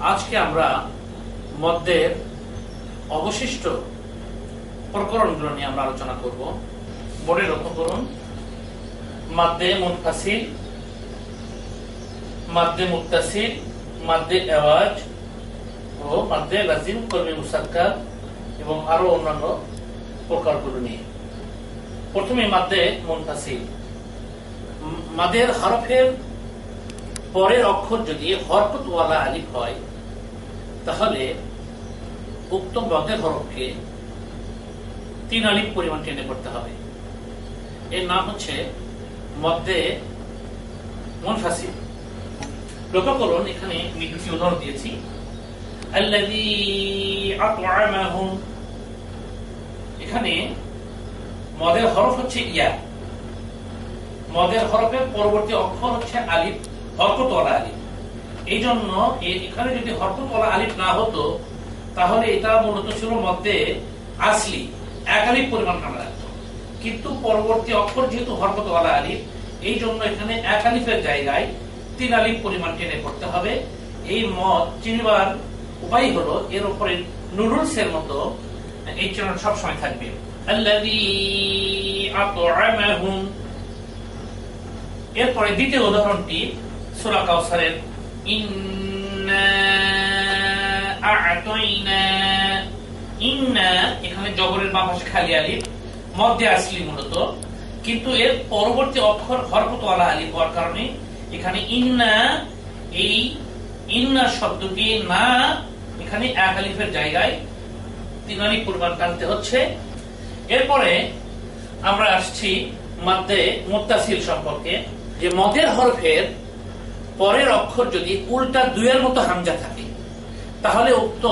আজকে আমরা মদ্যের অবশিষ্ট প্রকরণগুলো নিয়ে আমরা আলোচনা করব। বোর্ডে লক্ষ্য করুন, মাদ্দে মুনফাসিল, মাদ্দে মুত্তাসিল, মাদ্দে আওয়াজ ও মাদ্দে লাজিম, কলমি মুসাক্কার এবং আরো অন্যান্য প্রকারগুলো নিয়ে। প্রথমে মাদ্দে মুনফাসিল। মাদের হরফের পরের অক্ষর যদি হরকতওয়ালা আলিফ হয় তাহলে উক্ত মদের হরফকে 3 আলিফ পরিমাণ টেনে করতে হবে। এর নাম হচ্ছে মদ্দে মুনফাসিল। লক্ষ্য করুন, এখানে আমি 2টি উদাহরণ দিয়েছি। আল্লাযী আত'আমাহুম, এখানে মদের হরফ হচ্ছে ইয়া, মদের হরফের পরবর্তী অক্ষর হচ্ছে আলিফ, হরকতওয়ালা আলিফ। এই জন্য এখানে যদি হরকতওয়ালা আলিফ না হতো তাহলে এটা মূলত ছিল মদ্দে আসলি, 1 আলিফ পরিমাণ আমরা রাখতো। কিন্তু পরবর্তী অক্ষর যেহেতু হরকতওয়ালা আলিফ, এই জন্য এখানে 1 আলিফের জায়গায় 3 আলিফ পরিমাণ টেনে করতে হবে। এই মদ চিনবার উপায় হলো এর উপরে নুডলসের মতো এই চিহ্ন সবসময় থাকবে। আল্লাযী আত'আমাহুম। এরপরে দ্বিতীয় উদাহরণটি সূরা কাউসারের ইন্না আ'তাইনা। ইন্না এখানে জবরের বাম পাশে খালি আলিফ, মদ্দে আসলি মূলত, কিন্তু এর পরবর্তী অক্ষর হরকতওয়ালা আলিফ হওয়ার কারণে এখানে ইন্না, এই ইন্না শব্দটি না এখানে 1 আলিফের জায়গায় 3 আলিফ পরিমাণ টানতে হচ্ছে। এরপরে আমরা আসছি মাদ্দে মুত্তাসিল সম্পর্কে। যে মদের হরফের পরের অক্ষর যদি উল্টা 2 এর মতো হামজা থাকে তাহলে উক্ত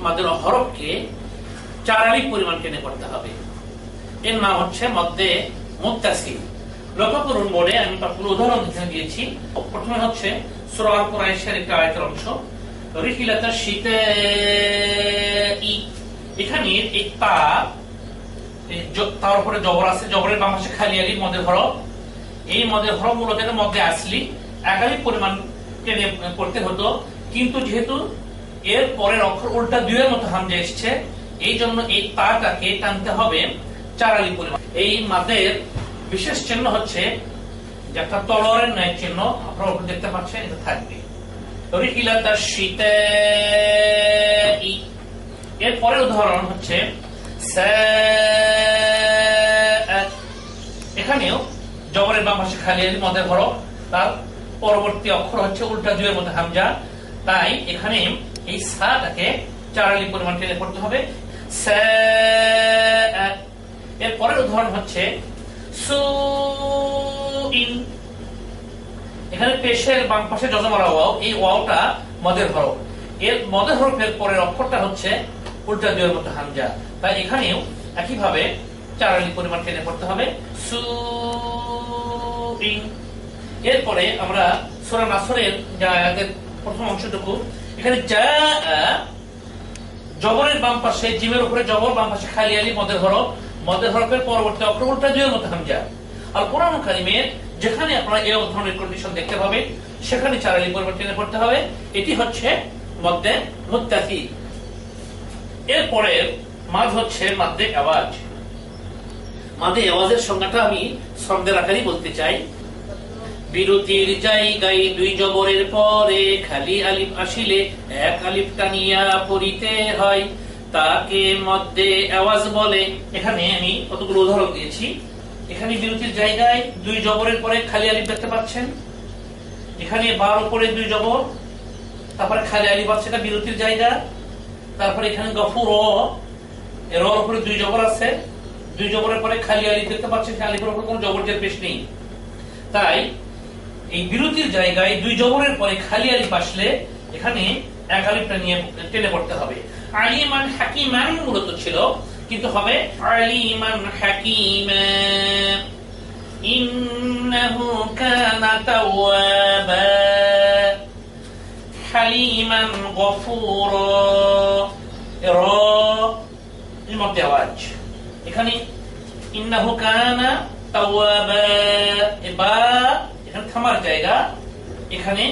মাদের হরফকে 4 আলিফ পরিমাণ টেনে করতে হবে। এর নাম হচ্ছে মদ্দে মুত্তাসিল। লক্ষ্য করুন বোর্ডে আমি কতগুলো উদাহরণ দিয়েছি। প্রথমে হচ্ছে সূরা আল কুরাইশের একটা আয়াতের অংশ, রিহিলাতাশ শিতাই। এখানে এই তার উপরে জবর আছে, জবরের বাম পাশে খালি আলিফ, মদের হরফ। এই মদের হরফ মূলত মধ্যে আসলি 1 আলিফ পরিমাণ টেনে করতে হতো, কিন্তু যেহেতু এর পরের অক্ষর উল্টা 2 এর মতো হামজা এসেছে, এই জন্য এই তাটাকে টানতে হবে 4 আলিফ পরিমাণ। এই মাদের বিশেষ চিহ্ন হচ্ছে যে একটা তলোয়ারের ন্যায় চিহ্ন, আপনারা উপরে দেখতে পাচ্ছেন, এটা থাকবে। রিহিলাতাশ শিতাই। এর পরের উদাহরণ হচ্ছে সাআত। এখানেও জবরের বাম পাশে খালি আলিফ, মদের হরফ, তার পরবর্তী অক্ষর হচ্ছে উল্টা 2 এর মতো হামজা, তাই এখানে এই সাটাকে 4 আলিফ পরিমাণ টেনে করতে হবে। সাআত। এর পরের উদাহরণ হচ্ছে সুইন। এখানে পেশের বাম পাশে যজমালা ওয়াও, এই ওয়াওটা মদের হরফ, এর মদের হরফের পরের অক্ষরটা হচ্ছে উল্টা 2 এর মতো হামজা, তাই এখানেও একইভাবে 4 আলিফ পরিমাণ টেনে করতে হবে। সুইন। এরপরে আমরা সূরা নাসরের যে আয়াতের প্রথম অংশটুকু, এখানে জবরের বাম পাশে, জিমের উপরে জবর, বাম পাশে খালি আলিফ, মদের হরফ, মদের হরফের পরবর্তী অক্ষর উল্টা 2 এর মতো হামজা। আর কোরআন কারীমের যেখানে আপনারা এই ধরনের কন্ডিশন দেখতে পাবেন সেখানে 4 আলিফ পরিমাণ টেনে করতে হবে। এটি হচ্ছে মদ্দে মুত্তাসিল। এরপরে মাদ হচ্ছে মাদ্দে আওয়াজ। মাদ্দে আওয়াজের সংজ্ঞাটা আমি শব্দের আকারেই বলতে চাই। বিরতির জায়গায় 2 জবরের পরে খালি আলিফ আসিলে 1 আলিফ টানিয়া পড়িতে হয়, তাকে মদ্দে আওয়াজ বলে। এখানে আমি কতগুলো উদাহরণ দিয়েছি। এখানে বিরতির জায়গায় 2 জবরের পরে খালি আলিফ দেখতে পাচ্ছেন। এখানে বার উপরে 2 জবর, তারপরে খালি আলিফ আছে, এটা বিরতির জায়গা। তারপরে এখানে গফুর, এর উপরে 2 জবর আছে, 2 জবরের পরে খালি আলিফ দেখতে পাচ্ছেন, সেই আলিফের উপরে কোনো জবর জের পেশ নেই। তাই এই বিরতির জায়গায় 2 জবরের পরে খালি আলিফ আসলে এখানে 1 আলিফটা নিয়ে টেনে পড়তে হবে। আলিমান হাকিমান মূলত ছিল, কিন্তু হবে আলিমান হাকিমা। ইন্নাহু কানা তাওয়াবা হালিমান গফুরা। এর মধ্যে আওয়াজ, এখানে ইন্নাহু কানা তাওয়াবা, এখানে থামার জায়গা, এখানে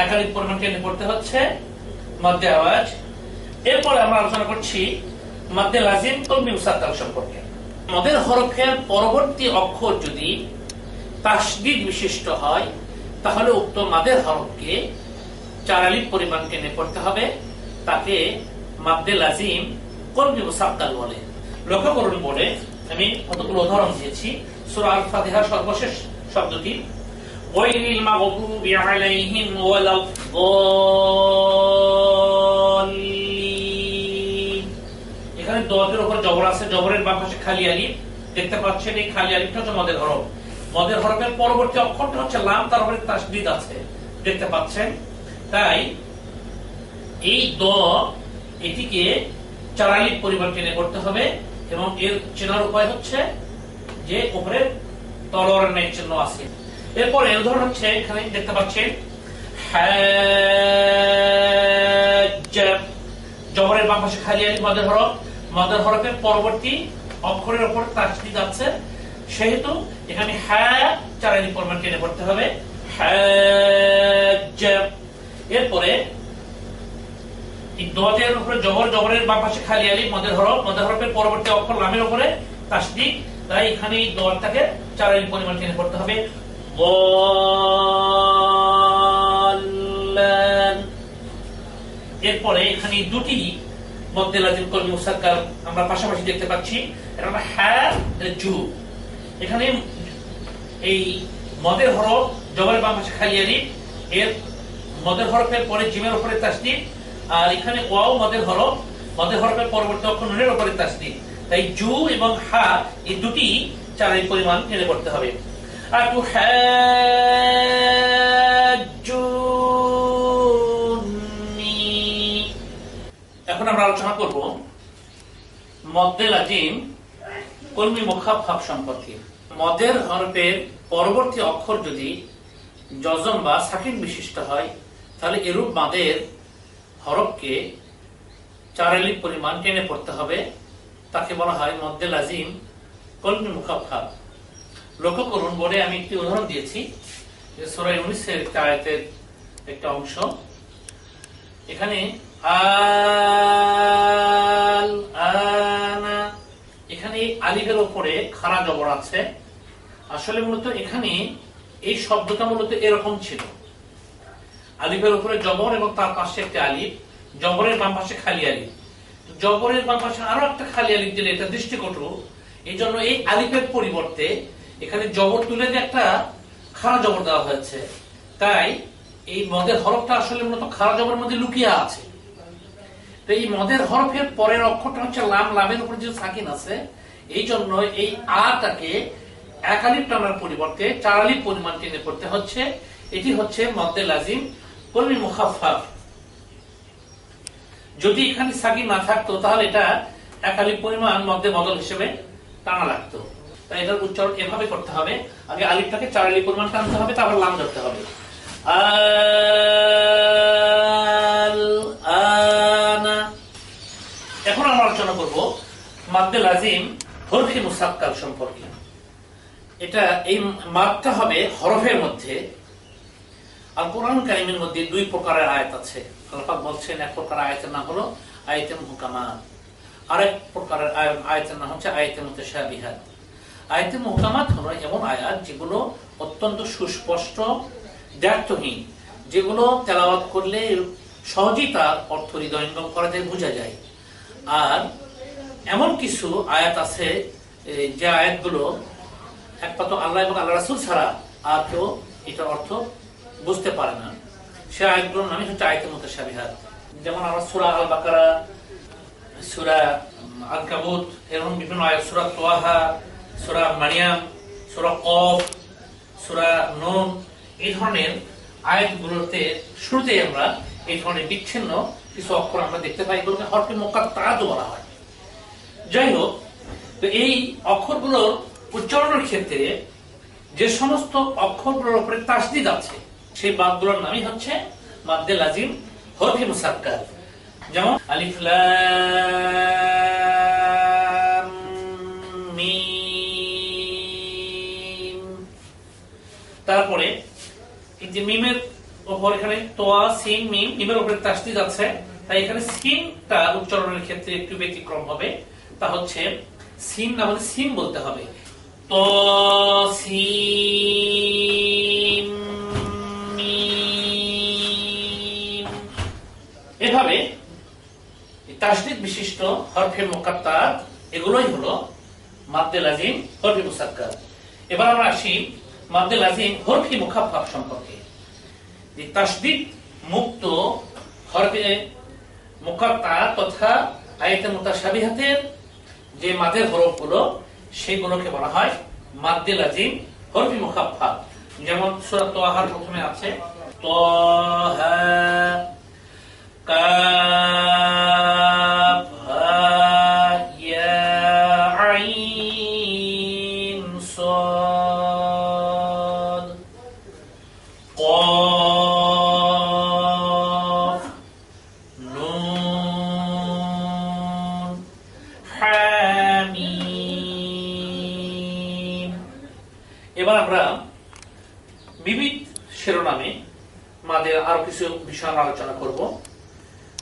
একালিক পরিমাণ টেনে পড়তে হচ্ছে মধ্যে আওয়াজ। এরপরে আমরা আলোচনা করছি মধ্যে লাজিম কলমি মুসাক্কাল সম্পর্কে। মদের হরফের পরবর্তী অক্ষর যদি তাসদীদ বিশিষ্ট হয় তাহলে উক্ত মাদের হরফকে 4 আলিফ পরিমাণ টেনে পড়তে হবে, তাকে মাদ্দে লাজিম কলমি মুসাক্কাল বলে। লক্ষ্য করুন বলে আমি কতগুলো উদাহরণ দিয়েছি। সূরা আল ফাতিহার সর্বশেষ শব্দটি গায়রিল মাগদুবি আলাইহিম ওয়ালাদ-দাল্লিন, এখানে দোয়াতের উপর জবর আছে, জবরের বাম পাশে খালি আলিফ দেখতে পাচ্ছেন। এই খালি আলিফটা হচ্ছে মদের হরফ। মদের হরফের পরবর্তী অক্ষরটা হচ্ছে লাম, তার উপরে তাসদীদ আছে দেখতে পাচ্ছেন। তাই এই দ এটিকে 4 আলিফ পরিমাণ টেনে করতে হবে এবং এর চেনার উপায় হচ্ছে যে উপরে তলোয়ারের ন্যায় চিহ্ন আছে। এরপর এর উদাহরণ হচ্ছে এখানে দেখতে পাচ্ছেন হাজ্জ, জবরের বাম পাশে খালি আলিফ মদের হরফ। মদের হরফের পরবর্তী অক্ষরের উপর তাসদীদ আছে, সেহেতু এখানে হা 4 আলিফ পরিমাণ টেনে পড়তে হবে হাজ্জ। এরপরে দোয়াতের উপরে জবর, জবরের বাম পাশে খালি আলিফ মদের হরফ। মদের হরফের পরবর্তী অক্ষর লামের উপরে তাসদীদ, তাই এখানে এই দোয়াটাকে 4 আলিফ পরিমাণ টেনে পড়তে হবে দাল্লান। এরপরে এখানে দুটি মদ্দে লাজিম কলমি মুসাক্কাল আমরা পাশাপাশি দেখতে পাচ্ছি। এটা হলো হা জু। এখানে এই মদের হরফ জবরের বাম পাশে খালি আলিফ, এর মদের হরফের পরে জিমের উপরে তাসদীদ, আর এখানে ওয়াও মদের হরফ, মদের হরফের পরবর্তী অক্ষর নুনের উপরে তাসদীদ। তাই জু এবং হা এই দুটি 4 আলিফ পরিমাণ টেনে পড়তে হবে। আর তু হাজ্জুনি। এখন আমরা আলোচনা করব মদ্দে লাজিম কলমি মুখাফফাফ সম্পর্কে। মদের হরফের পরবর্তী অক্ষর যদি জজম বা সাকিন বিশিষ্ট হয় তাহলে এরূপ মাদের হরফকে 4 আলিফ পরিমাণ টেনে পড়তে হবে, তাকে বলা হয় মদ্দে লাজিম কলমি মুখাফফাফ। লক্ষ্য করুন বোর্ডে আমি একটি উদাহরণ দিয়েছি, সূরা ইউনূসের আয়াতের একটা অংশ। এখানে আল আনা, এখানে আলিফের উপরে খাড়া জবর আছে। আসলে মূলত এখানে এই শব্দটা মূলত এরকম ছিল, আলিফের উপরে জবর এবং তার পাশে একটা আলিফ, জবরের বাম পাশে খালি আলিফ। জবরের বাম পাশে আরো একটা খালি আলিফ দিলে এটা দৃষ্টিকটু, এই জন্য এই আলিফের পরিবর্তে এখানে জবর তুলে দিয়ে একটা খাড়া জবর দেওয়া হয়েছে। তাই এই মদের হরফটা আসলে মূলত খাড়া জবরের মধ্যে লুকিয়ে আছে। তো এই মদের হরফের পরের অক্ষরটা হচ্ছে লাম, লামের উপর যে সাকিন আছে, এই জন্য এই আটাকে 1 আলিফ টানার পরিবর্তে 4 আলিফ পরিমাণ টেনে পড়তে হচ্ছে। এটি হচ্ছে মদ্দে লাজিম কলমি মুখাফফাফ। যদি এখানে সাকিন না থাকতো তাহলে এটা 1 আলিফ পরিমাণ মদ্দে বদল হিসেবে টানা লাগতো। তাই এটার উচ্চারণ এভাবে করতে হবে, আগে আলিফটাকে 4 আলিফ পরিমাণ টানতে হবে, তারপর লাম ধরতে হবে। আল আনা। এখন আমরা আলোচনা করব মাদ্দে লাজিম হরফি মুসাক্কাল সম্পর্কে। এটা এই মাদটা হবে হরফের মধ্যে। আর কোরআন কারীমের মধ্যে 2 প্রকারের আয়াত আছে। আল্লাহ পাক বলছেন এক প্রকার আয়াতের নাম হলো আয়াতে মুহকামাত, আরেক প্রকারের আয়াতের নাম হচ্ছে আয়াতে মুতাশাবিহাত। আয়াতে মুহকামাত হলো এমন আয়াত যেগুলো অত্যন্ত সুস্পষ্ট, দ্ব্যর্থহীন, যেগুলো তেলাওয়াত করলে সহজেই তার অর্থ হৃদয়ঙ্গম করা যায়, বোঝা যায়। আর এমন কিছু আয়াত আছে যে আয়াতগুলো একমাত্র আল্লাহ এবং আল্লাহ রাসূল ছাড়া আর কেউ এটার অর্থ বুঝতে পারে না। সে আয়াতগুলোর নামই হচ্ছে আয়াতে মুতাশাবিহাত। যেমন আমরা সূরা আল বাকারা, সূরা আনকাবুত, এরকম বিভিন্ন আয়াত, সূরা তোয়াহা, সূরা মারিয়াম, সূরা কফ, সূরা নূন, এই ধরনের আয়াতগুলোতে শুরুতেই আমরা এই ধরনের বিচ্ছিন্ন কিছু অক্ষর আমরা দেখতে পাই, এগুলোকে হরফে মুকাত্তাআত বলা হয়। যাই হোক, তো এই অক্ষরগুলোর উচ্চারণের ক্ষেত্রে যে সমস্ত অক্ষরগুলোর উপরে তাসদীদ আছে সেই বাদগুলোর নামই হচ্ছে মাদ্দে লাজিম হরফে মুসাক্কাল। যেমন আলিফ লাম মিম, তারপরে এই যে মিমের ওপর এখানে তোয়া সিন মিম, মিমের উপরে তাসদিদ আছে, তাই এখানে সিনটা উচ্চারণের ক্ষেত্রে একটু ব্যতিক্রম হবে। তা হচ্ছে সিন না বলে সিন বলতে হবে। তো সিন মিম, এভাবে তাসদিদ বিশিষ্ট হরফে মুকাত্তার এগুলোই হলো মাদ্দে লাজিম হরফে মুসাক্কার। এবার আমরা আসি মাদ্দে লাজিম হরফে মুখাফফাফ সম্পর্কে। তাসদিদ মুক্ত হরফে মুকাত্তা তথা আয়াতে মুতাশাবিহাতের যে মাদের হরফগুলো সেগুলোকে বলা হয় মাদ্দে লাজিম হরফে মুখাফফাফ। যেমন সূরা তাহার প্রথমে আছে তাহা, কাফ, হা, ইয়া, আইন, সাদ, কফ, নুন, হামিম। এবার আমরা বিবিধ শিরোনামে মাদের আরো কিছু বিষয় আলোচনা করব।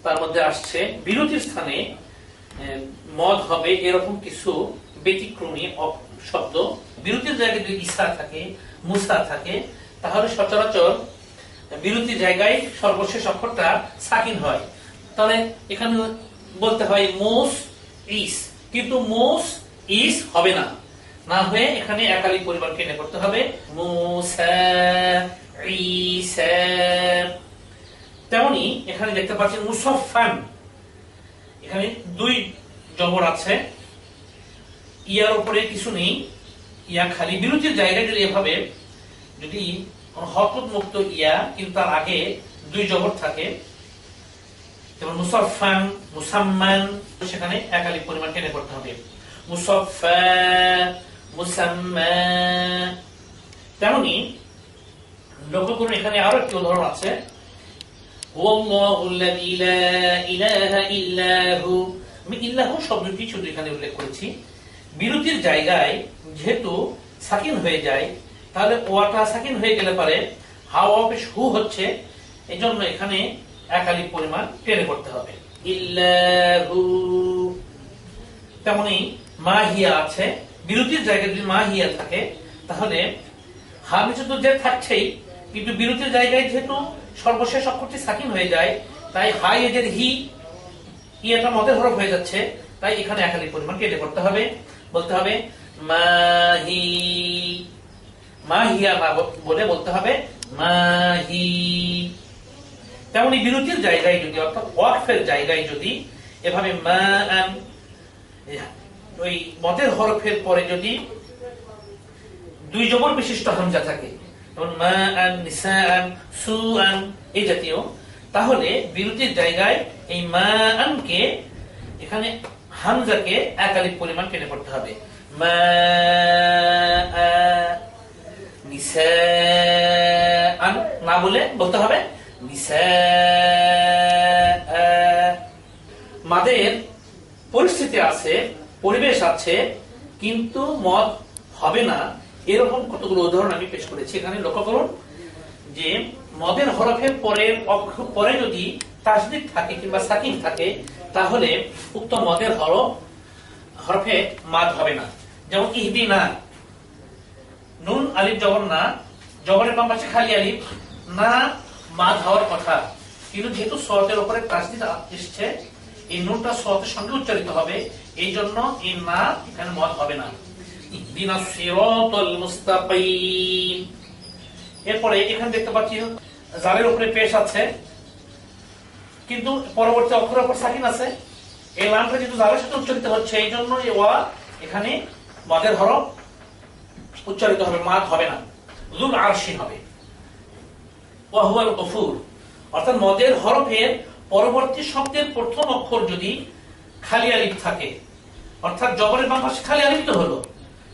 তার মধ্যে আসছে বিরতির স্থানে মদ হবে এরকম কিছু ব্যতিক্রমী শব্দ। বিরতির জায়গায় যদি ইসা থাকে, মুসা থাকে, তাহলে সচরাচর বিরতির জায়গায় সর্বশেষ অক্ষরটা সাকিন হয়। তাহলে এখানে বলতে হয় মোস ইস, কিন্তু মোস ইস হবে না, না হয়ে এখানে একালিক পরিবার টেনে করতে হবে মুসা, ঈসা। তেমনি এখানে দেখতে পাচ্ছেন মুসাফফান, এখানে দুই জবর আছে, ইয়ার উপরে কিছু নেই, ইয়া খালি। বিরতির জায়গায় যদি এভাবে যদি হরকত মুক্ত ইয়া কিন্তু তার আগে দুই জবর থাকে, যেমন মুসাফফান, মুসাম্মান, সেখানে একালিক পরিমাণ টেনে করতে হবে মুসাফফা, মুসাম্মা। তেমনি লক্ষ্য করুন এখানে আরো একটি উদাহরণ আছে, হুয়াল্লাহুল্লাযী লা ইলাহা ইল্লা হু। আমি ইল্লাহু শব্দটি শুধু এখানে উল্লেখ করেছি। বিরতির জায়গায় যেহেতু সাকিন হয়ে যায়, তাহলে ওয়াটা সাকিন হয়ে গেলে পারে হাওয়া পেশ হু হচ্ছে, এই জন্য এখানে একালিক পরিমাণ টেনে করতে হবে ইল্লাহু। তেমনি মাহিয়া আছে, বিরতির জায়গায় যদি মাহিয়া থাকে তাহলে হা নিচে তো যে থাকছেই, কিন্তু বিরতির জায়গায় যেহেতু সর্বশেষ অক্ষরটি সাকিন হয়ে যায়, তাই হাই এজের হি, ইয়েটা মদের হরফ হয়ে যাচ্ছে, তাই এখানে একালিক পরিমাণ কেটে করতে হবে, বলতে হবে মাহি। মাহিয়া না বলে বলতে হবে মাহি। তেমনি বিরতির জায়গায় যদি অর্থাৎ ওয়াকফের জায়গায় যদি এভাবে মান, ওই মদের হরফের পরে যদি দুই জবর বিশিষ্ট হামজা থাকে, যেমন মান, নিসান, সুআন এই জাতীয়, তাহলে বিরতির জায়গায় এই মানকে এখানে হামজাকে একালিক পরিমাণ টেনে পড়তে হবে মা, নিসান না বলে বলতে হবে নিসা। মাদের পরিস্থিতি আছে, পরিবেশ আছে, কিন্তু মদ হবে না, এরকম কতগুলো উদাহরণ আমি পেশ করেছি। এখানে লক্ষ্য করুন যে মদের হরফের পরে যদি তাসদিদ থাকে কিংবা সাকিন থাকে, তাহলে উক্ত মদের হরফে মাদ হবে না। যেমন ইহদিনা, নুন আলিফ জবর না, জবরের বাম পাশে খালি আলিফ না, মাদ হওয়ার কথা, কিন্তু যেহেতু সওয়াতের উপরে তাসদিদ এসেছে, এই নুনটা সওয়াতের সঙ্গে উচ্চারিত হবে, এই জন্য এই না এখানে মদ হবে না। ইহদিনাস সিরাতাল মুস্তাকিম। এরপরে এখানে দেখতে পাচ্ছি জালের উপরে পেশ আছে, কিন্তু পরবর্তী অক্ষরের উপর সাকিন আছে, এই লামটা যেহেতু জালের সাথে উচ্চারিত হচ্ছে, এই জন্য ওয়া এখানে মদের হরফ উচ্চারিত হবে, মাদ হবে না, যুল আরশিন হবে। ওয়া হুয়াল গফুর, অর্থাৎ মদের হরফের পরবর্তী শব্দের প্রথম অক্ষর যদি খালি আলিফ থাকে, অর্থাৎ জবরের বাম পাশে খালি আলিফ তো হলো,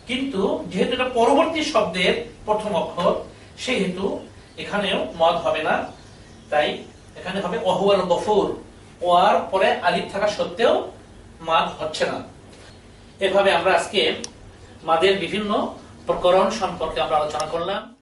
কিন্তু যেহেতু এটা পরবর্তী শব্দের প্রথম অক্ষর, সেহেতু এখানেও মদ হবে না, তাই এখানে হবে ওয়া হুয়াল গফুর। ওয়ার পরে আলিফ থাকা সত্ত্বেও মাদ হচ্ছে না। এভাবে আমরা আজকে মাদের বিভিন্ন প্রকরণ সম্পর্কে আমরা আলোচনা করলাম।